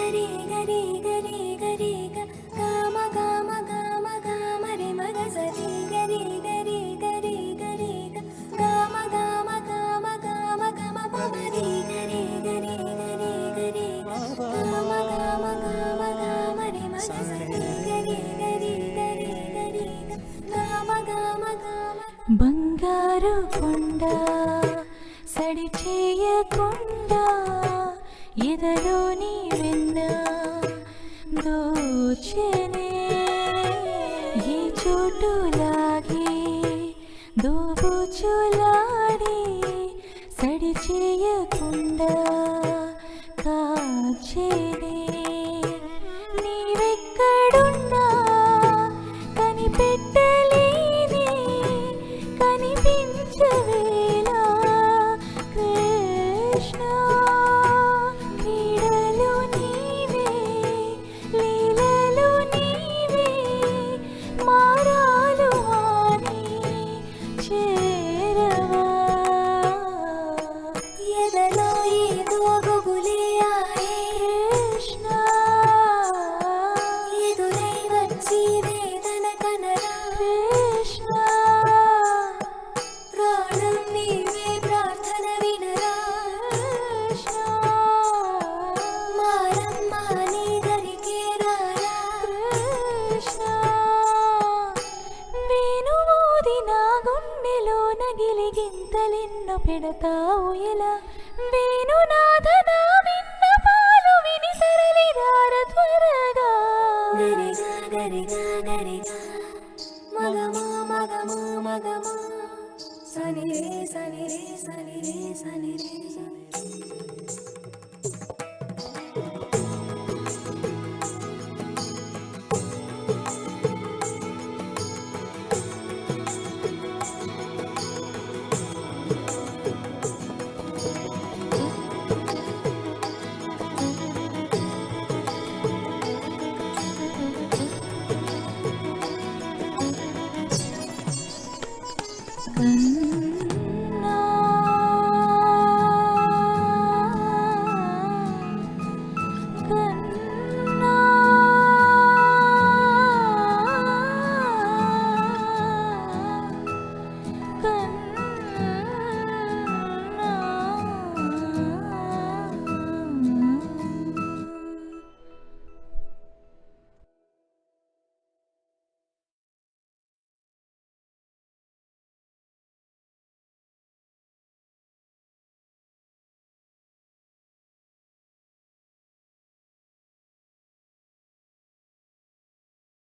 గరి గరి గరి గరి గమ గమ గమ గమ రే మగ సరి గరి గరి గరి గరి గమ గమ గమ గమ గమ పమరి గరి గరి గరి గరి గమ గమ గమ గమ రే మగ సరి గరి గరి గరి గరి గమ గమ గమ బంగారు కొండ సడి చేయకుండా ఎదలోని వెన్న దోచెనే ఈ చోటులాగే దోబుచులాడి సడి చేయకుండా కాచెనే నీవెక్కడున్నా కనిపెట్టలేని కనిపించవేలా కృష్ణ క్రీడలు నీవే లీలలు నీవే మారాలు మాని చేరవా ఎదలో ఏదో గుగులే ఆడే కృష్ణ ఎదురై వచ్చి వేదన కనరా కృష్ణ ప్రాణం నీవే ప్రార్థన వినరా కృష్ణ మారమ్మ నీ దరికే రారా కృష్ణ వేణుమోది నా గుండెలో నగిలిగింతలెన్నో పెడతావు